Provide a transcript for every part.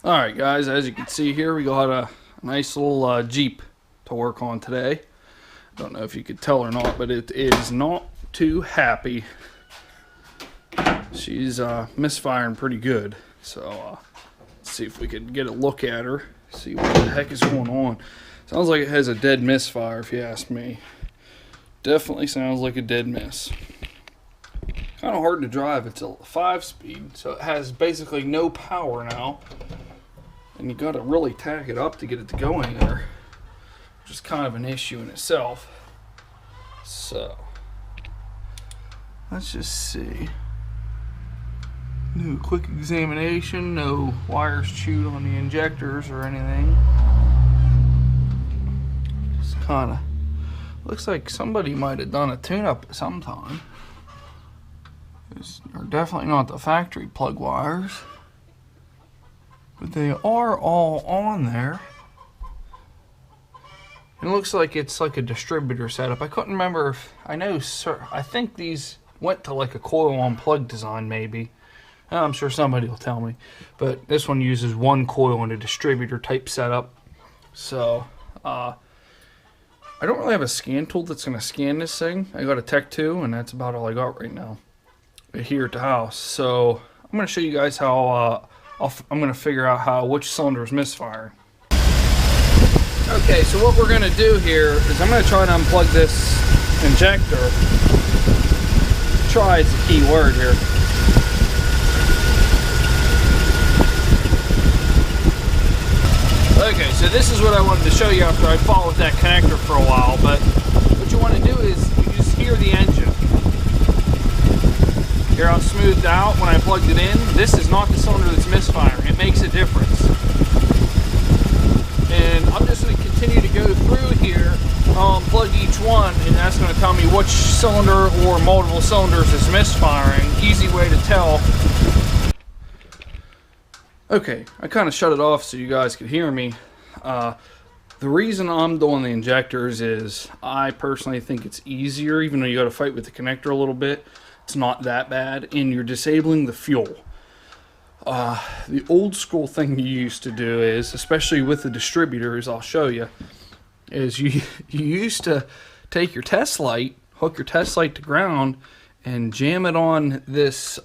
Alright guys, as you can see here, we got a nice little Jeep to work on today. Don't know if you could tell or not, but it is not too happy. She's misfiring pretty good. So let's see if we could get a look at her, see what the heck is going on. Sounds like it has a dead misfire if you ask me. Definitely sounds like a dead miss. Kind of hard to drive. It's a 5-speed, so it has basically no power now. And you got to really tack it up to get it to go anywhere, which is kind of an issue in itself. So let's just see. Do a quick examination. No wires chewed on the injectors or anything. Just kind of looks like somebody might have done a tune-up at some time. They're definitely not the factory plug wires, but they are all on there. It looks like it's like a distributor setup. I couldn't remember if, I think these went to like a coil on plug design maybe. I'm sure somebody will tell me. But this one uses one coil in a distributor type setup. So, I don't really have a scan tool that's going to scan this thing. I got a Tech 2 and that's about all I got right now here at the house. So, I'm going to show you guys how I'm going to figure out which cylinder is misfiring. Okay, so what we're going to do here is I'm going to try to unplug this injector. Try is the key word here. Okay, so this is what I wanted to show you after I fought with that connector for a while, but what you want to do is you just hear the engine. Here how it's smoothed out when I plugged it in. This is not the cylinder that's misfiring. It makes a difference. And I'm just going to continue to go through here, plug each one, and that's going to tell me which cylinder or multiple cylinders is misfiring. Easy way to tell. Okay, I kind of shut it off so you guys could hear me. The reason I'm doing the injectors is I personally think it's easier, even though you got to fight with the connector a little bit. It's not that bad, and you're disabling the fuel. The old school thing you used to do is, especially with the distributors, I'll show you, is you used to take your test light, hook your test light to ground, and jam it on this,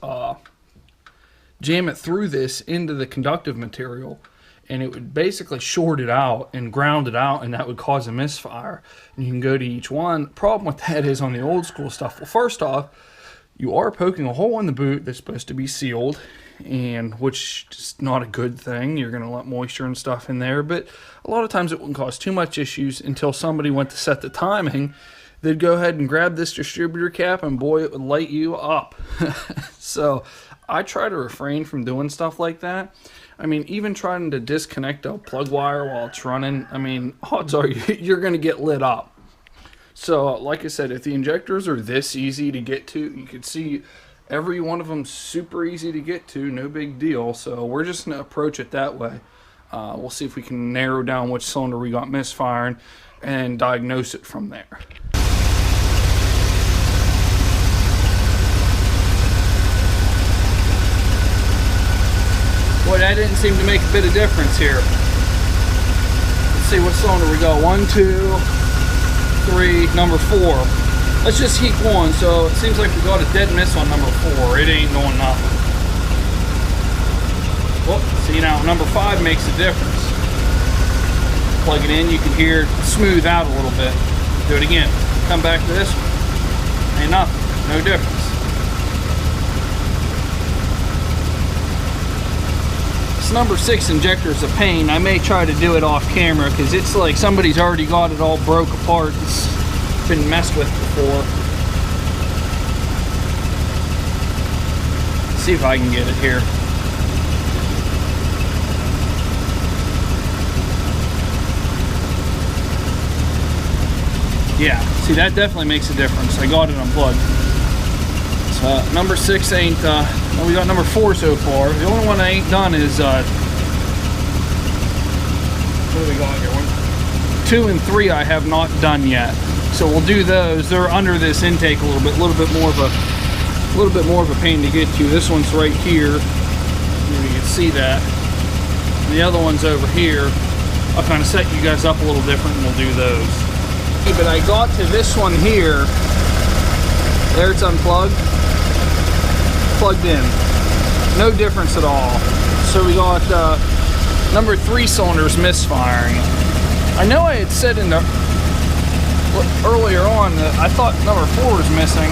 jam it through this into the conductive material, and it would basically short it out and ground it out, and that would cause a misfire. And you can go to each one. Problem with that is on the old school stuff, well, first off, you are poking a hole in the boot that's supposed to be sealed, and which is not a good thing. You're going to let moisture and stuff in there, but a lot of times it wouldn't cause too much issues until somebody went to set the timing. They'd go ahead and grab this distributor cap, and boy, it would light you up. So I try to refrain from doing stuff like that. I mean, even trying to disconnect a plug wire while it's running, I mean, odds are you're going to get lit up. So, like I said, if the injectors are this easy to get to, you can see every one of them super easy to get to, no big deal. So we're just going to approach it that way. We'll see if we can narrow down which cylinder we got misfiring and diagnose it from there. Boy, that didn't seem to make a bit of difference here. Let's see what cylinder we got. 1, 2, 3, number 4. Let's just heat one. So it seems like we got a dead miss on number 4. It ain't doing nothing. Well, see now, number 5 makes a difference. Plug it in, you can hear it smooth out a little bit. Do it again. Come back to this one. Ain't nothing. No difference. Number 6 injector is a pain. I may try to do it off camera because it's like somebody's already got it all broke apart. It's been messed with before. Let's see if I can get it here. Yeah, see, that definitely makes a difference. I got it unplugged. So number 6 ain't well, we got number 4 so far. The only one I ain't done is what do we got here? 1, 2, and 3 I have not done yet. So we'll do those. They're under this intake a little bit more of a pain to get to. This one's right here. You can see that. the other ones over here, I'll kind of set you guys up a little different and we'll do those. But I got to this one here. There, it's unplugged. Plugged in. No difference at all. So we got number 3 cylinders misfiring. I know I had said in the earlier on that I thought number 4 was missing.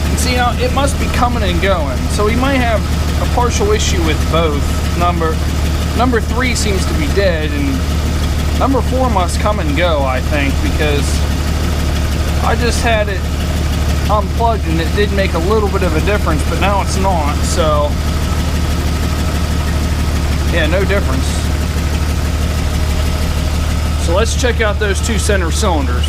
And see, now it must be coming and going. So we might have a partial issue with both. Number 3 seems to be dead, and number 4 must come and go, I think, because I just had it unplugged and it did make a little bit of a difference, but now it's not. So yeah, no difference. So let's check out those 2 center cylinders.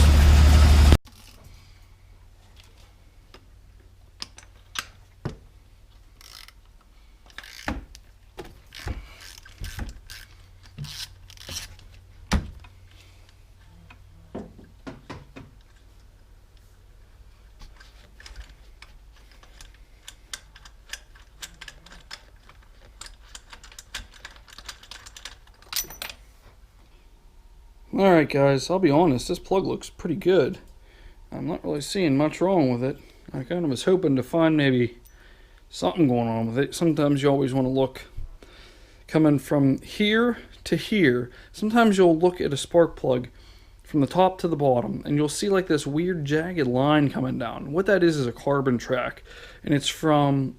Alright guys, I'll be honest, this plug looks pretty good. I'm not really seeing much wrong with it. I kind of was hoping to find maybe something going on with it. Sometimes you always want to look coming from here to here. Sometimes you'll look at a spark plug from the top to the bottom and you'll see like this weird jagged line coming down. What that is a carbon track, and it's from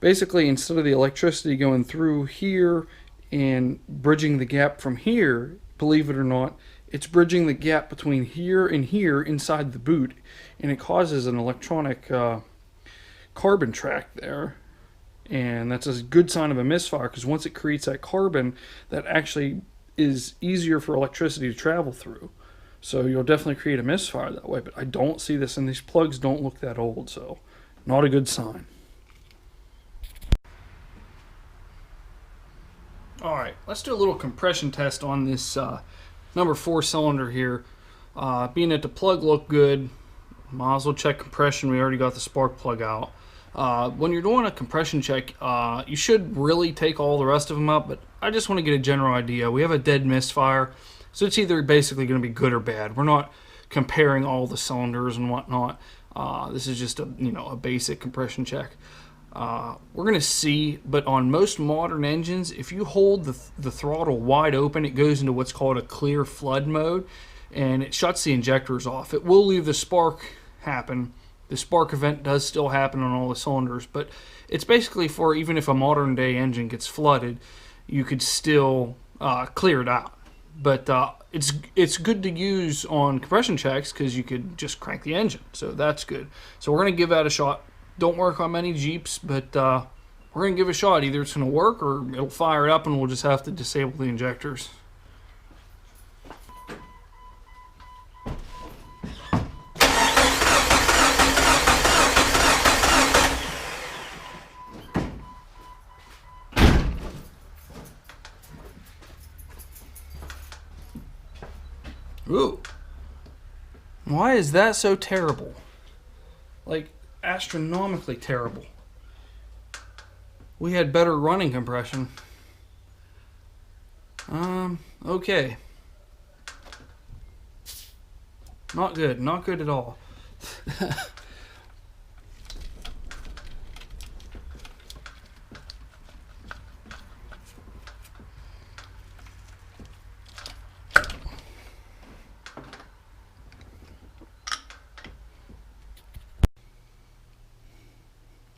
basically, instead of the electricity going through here and bridging the gap from here, believe it or not, it's bridging the gap between here and here inside the boot, and it causes an electronic carbon track there. And that's a good sign of a misfire, because once it creates that carbon, that actually is easier for electricity to travel through. So you'll definitely create a misfire that way, but I don't see this, and these plugs don't look that old, so not a good sign. Alright, let's do a little compression test on this number 4 cylinder here. Being that the plug looked good, might as well check compression. We already got the spark plug out. When you're doing a compression check, you should really take all the rest of them up, but I just want to get a general idea. We have a dead misfire, so it's either basically going to be good or bad. We're not comparing all the cylinders and whatnot. This is just a basic compression check. We're going to see, but on most modern engines, if you hold the throttle wide open, it goes into what's called a clear flood mode, and it shuts the injectors off. It will leave the spark happen. The spark event does still happen on all the cylinders, but it's basically for even if a modern day engine gets flooded, you could still clear it out. But it's good to use on compression checks because you could just crank the engine, so that's good. So we're going to give that a shot. Don't work on many Jeeps, but we're going to give it a shot. Either it's going to work or it'll fire it up and we'll just have to disable the injectors. Ooh. Why is that so terrible? Like, astronomically terrible. We had better running compression. Okay. Not good. Not good at all.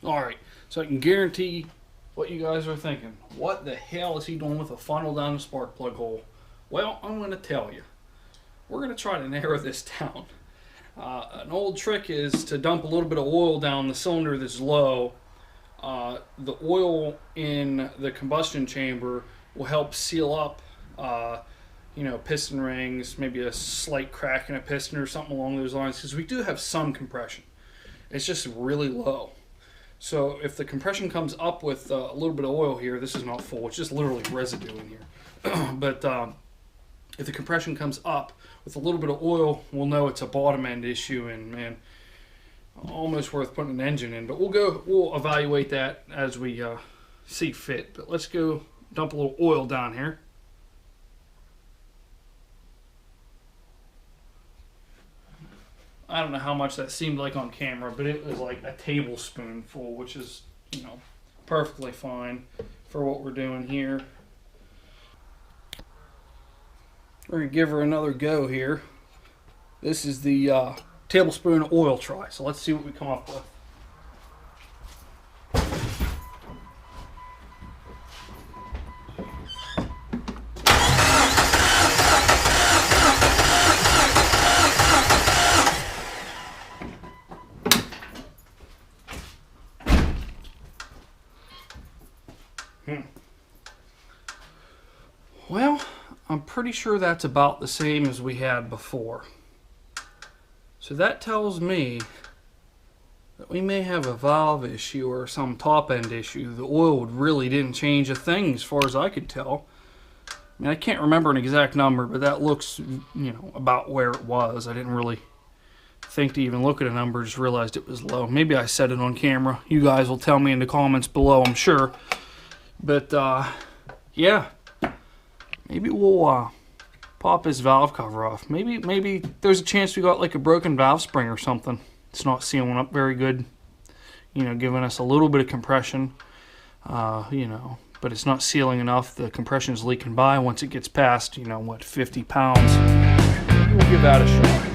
Alright, so I can guarantee what you guys are thinking. What the hell is he doing with a funnel down the spark plug hole? Well, I'm going to tell you. We're going to try to narrow this down. An old trick is to dump a little bit of oil down the cylinder that's low. The oil in the combustion chamber will help seal up piston rings, maybe a slight crack in a piston or something along those lines, because we do have some compression. It's just really low. So if the compression comes up with a little bit of oil here, this is not full, it's just literally residue in here. But if the compression comes up with a little bit of oil, we'll know it's a bottom end issue, and man, almost worth putting an engine in. But we'll evaluate that as we see fit. But let's go dump a little oil down here. I don't know how much that seemed like on camera, but it was like a tablespoonful, which is, you know, perfectly fine for what we're doing here. We're going to give her another go here. This is the tablespoon oil try, so let's see what we come up with. Well, I'm pretty sure that's about the same as we had before. So that tells me that we may have a valve issue or some top end issue. The oil really didn't change a thing as far as I could tell. I mean, I can't remember an exact number, but that looks, you know, about where it was. I didn't really think to even look at a number, just realized it was low. Maybe I said it on camera. You guys will tell me in the comments below, I'm sure. But, yeah. Maybe we'll pop this valve cover off. Maybe there's a chance we got like a broken valve spring or something. It's not sealing up very good. You know, giving us a little bit of compression. You know, but it's not sealing enough. The compression is leaking by. Once it gets past, you know, what, 50 pounds, we'll give that a shot.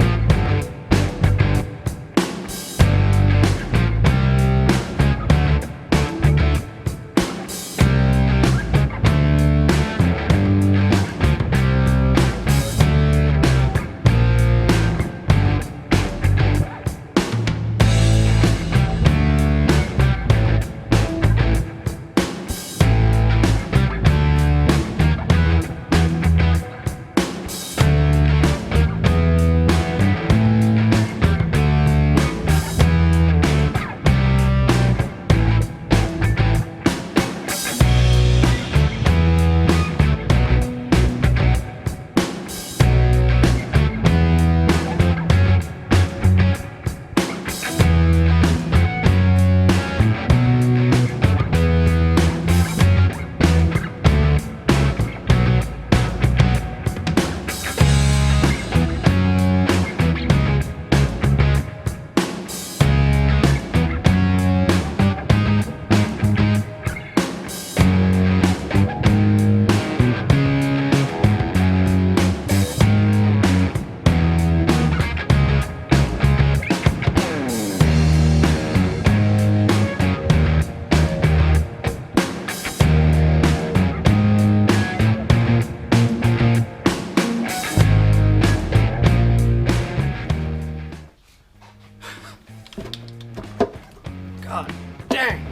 God dang!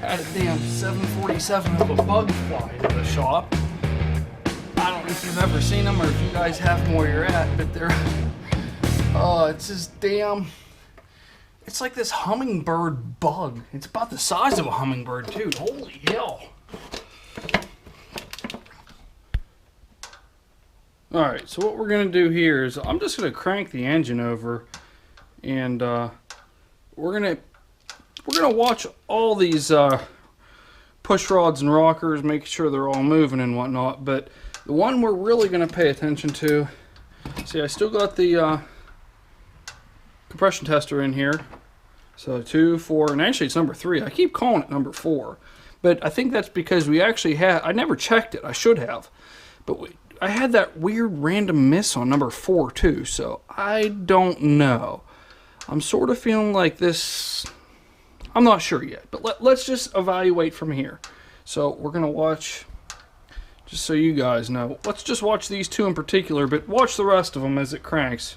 Had a damn 747 of a bug fly into the shop. I don't know if you've ever seen them or if you guys have them where you're at, but they're... Oh, it's this damn... It's like this hummingbird bug. It's about the size of a hummingbird, too. Holy hell. Alright, so what we're going to do here is I'm just going to crank the engine over and we're going to watch all these push rods and rockers, make sure they're all moving and whatnot, but the one we're really going to pay attention to, see, I still got the compression tester in here. So 2, 4, and actually it's number 3. I keep calling it number 4, but I think that's because we actually had, I never checked it, I should have, but I had that weird random miss on number 4 too, so I don't know. I'm sort of feeling like this, I'm not sure yet, but let's just evaluate from here. So we're going to watch, just so you guys know, let's just watch these 2 in particular, but watch the rest of them as it cranks.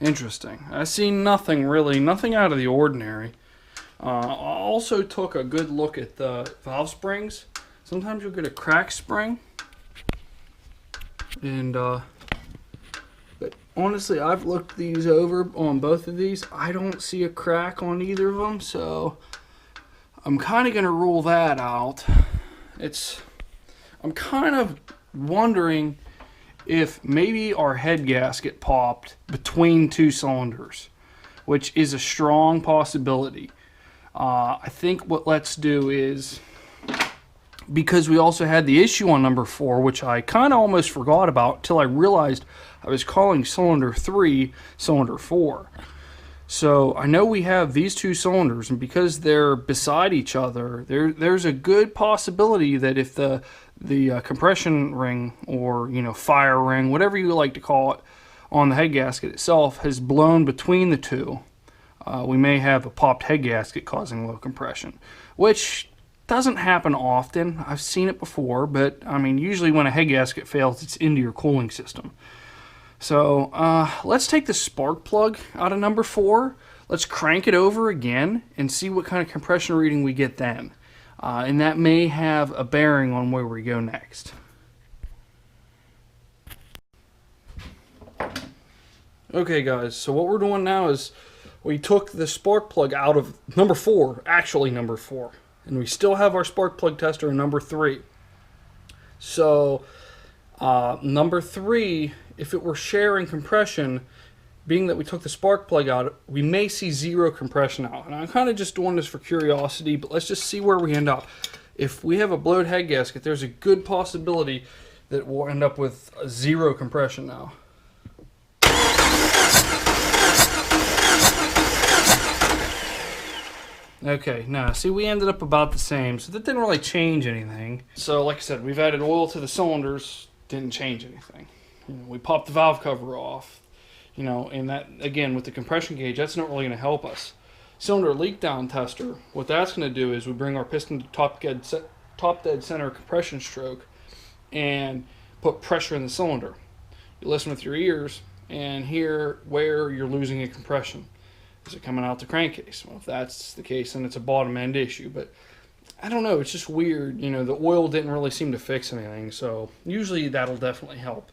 Interesting. I see nothing really, nothing out of the ordinary. I also took a good look at the valve springs. Sometimes you'll get a cracked spring, and But honestly, I've looked these over on both of these. I don't see a crack on either of them, so I'm kind of going to rule that out. I'm kind of wondering if maybe our head gasket popped between two cylinders, which is a strong possibility. I think what let's do is, because we also had the issue on number 4, which I kind of almost forgot about till I realized I was calling cylinder 3 cylinder 4. So I know we have these two cylinders, and because they're beside each other, there's a good possibility that if the compression ring, or fire ring, whatever you like to call it, on the head gasket itself has blown between the two, we may have a popped head gasket causing low compression, which doesn't happen often. I've seen it before, but I mean, usually when a head gasket fails, it's into your cooling system. So let's take the spark plug out of number 4. Let's crank it over again and see what kind of compression reading we get then. And that may have a bearing on where we go next. Okay guys, so what we're doing now is we took the spark plug out of number 4, actually number 4. And we still have our spark plug tester in number 3. So number 3, if it were sharing compression, being that we took the spark plug out, we may see 0 compression out. And I'm kind of just doing this for curiosity, but let's just see where we end up. If we have a blowed head gasket, there's a good possibility that we'll end up with 0 compression now. Okay, now see, we ended up about the same, so that didn't really change anything. So like I said, we've added oil to the cylinders, didn't change anything. We popped the valve cover off, and that, again, with the compression gauge, that's not really going to help us. Cylinder leak down tester, what that's going to do is we bring our piston to top dead center compression stroke and put pressure in the cylinder. You listen with your ears and hear where you're losing a compression. Is it coming out the crankcase? Well, if that's the case, then it's a bottom end issue. But I don't know, it's just weird. The oil didn't really seem to fix anything, so usually that'll definitely help.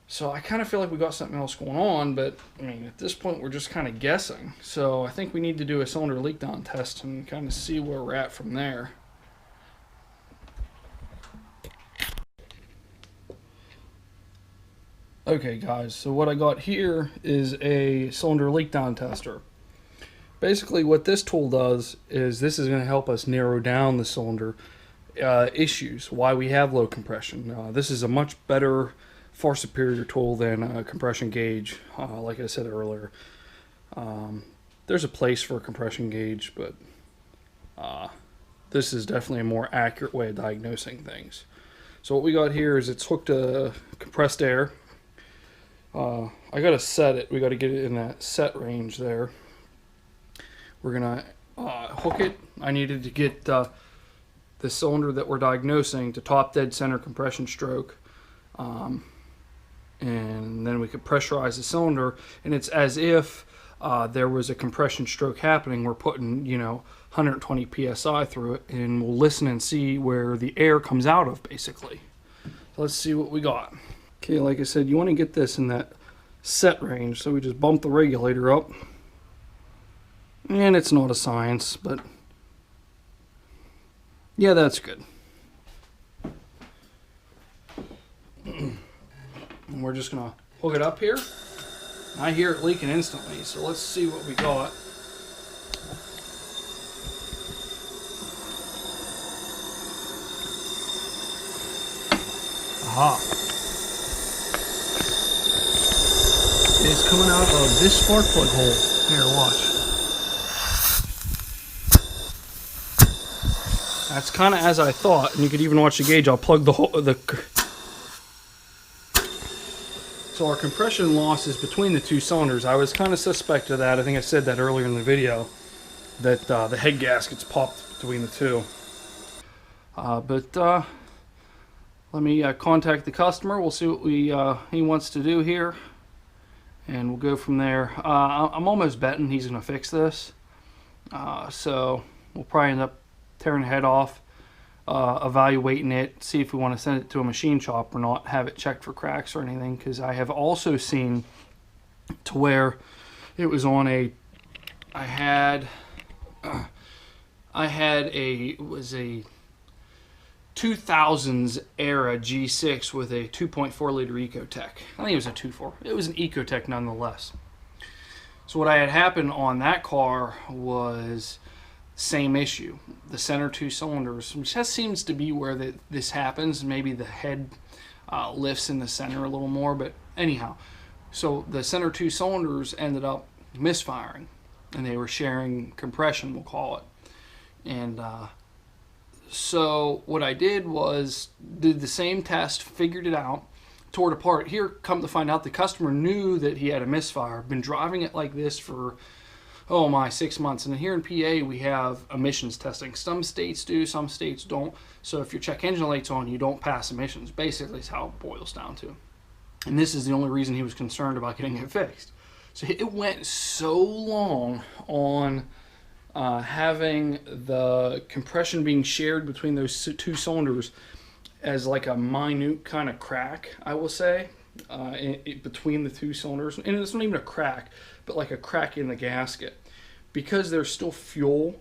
So I kind of feel like we got something else going on, but I mean, at this point we're just kind of guessing. So I think we need to do a cylinder leak down test and kind of see where we're at from there. Okay guys, so what I got here is a cylinder leak down tester. Basically what this tool does is this is going to help us narrow down the cylinder issues, why we have low compression. This is a much better, far superior tool than a compression gauge, like I said earlier. There's a place for a compression gauge, but this is definitely a more accurate way of diagnosing things. So what we got here is it's hooked to compressed air. I gotta set it. We gotta get it in that set range there. We're gonna hook it. I needed to get the cylinder that we're diagnosing to top dead center compression stroke, and then we could pressurize the cylinder. And it's as if there was a compression stroke happening. We're putting 120 psi through it, and we'll listen and see where the air comes out of, basically. So let's see what we got. Okay, like I said, you want to get this in that set range, so we just bump the regulator up. And it's not a science, but yeah, that's good. And we're just going to hook it up here. I hear it leaking instantly, so let's see what we got. Aha. It's coming out of this spark plug hole. Here, watch. That's kind of as I thought, and you could even watch the gauge. I'll plug the hole. So our compression loss is between the two cylinders. I was kind of suspect of that. I think I said that earlier in the video, that the head gaskets popped between the two. But let me contact the customer. We'll see what he wants to do here, and we'll go from there. I'm almost betting he's going to fix this. So we'll probably end up tearing the head off evaluating it, see if we want to send it to a machine shop or not, have it checked for cracks or anything, because I have also seen to where it was on a, I had it was a 2000s era G6 with a 2.4 liter Ecotech. I think it was a 2.4. It was an Ecotech nonetheless. So what I had happened on that car was same issue. The center two cylinders, which just seems to be where this happens. Maybe the head lifts in the center a little more, but anyhow. So the center two cylinders ended up misfiring, and they were sharing compression, we'll call it. And so what I did was did the same test, figured it out, tore it apart. Here, come to find out, the customer knew that he had a misfire, been driving it like this for, oh my, 6 months. And here in PA, we have emissions testing. Some states do, some states don't. So if your check engine light's on, you don't pass emissions. Basically is how it boils down to. And this is the only reason he was concerned about getting it fixed. So it went so long on having the compression being shared between those two cylinders as like a minute kind of crack, I will say, between the two cylinders. And it's not even a crack, but like a crack in the gasket. Because there's still fuel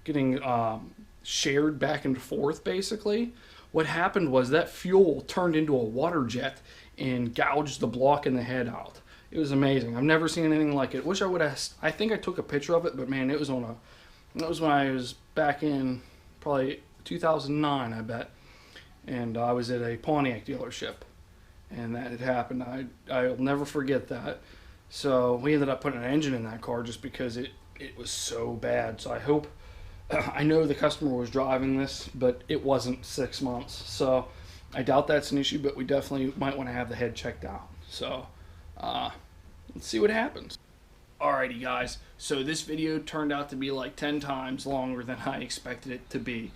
getting shared back and forth, basically, what happened was that fuel turned into a water jet and gouged the block in the head out. It was amazing. I've never seen anything like it. Wish I would have. I think I took a picture of it, but man, it was on a. That was when I was back in probably 2009, I bet, and I was at a Pontiac dealership, and that had happened. I'll never forget that. So we ended up putting an engine in that car just because it was so bad. So I hope. I know the customer was driving this, but it wasn't 6 months. So I doubt that's an issue, but we definitely might want to have the head checked out. So let's see what happens. Alrighty guys, so this video turned out to be like 10 times longer than I expected it to be.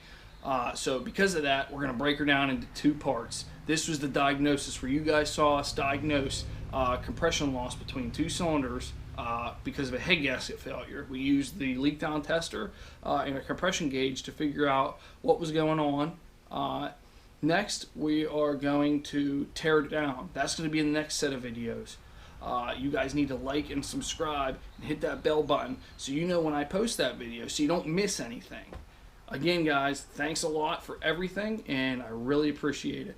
So because of that, we're going to break her down into two parts. This was the diagnosis where you guys saw us diagnose compression loss between two cylinders because of a head gasket failure. We used the leak down tester and a compression gauge to figure out what was going on. Next, we are going to tear it down. That's going to be in the next set of videos. You guys need to like and subscribe and hit that bell button so you know when I post that video so you don't miss anything. Again guys, thanks a lot for everything and I really appreciate it.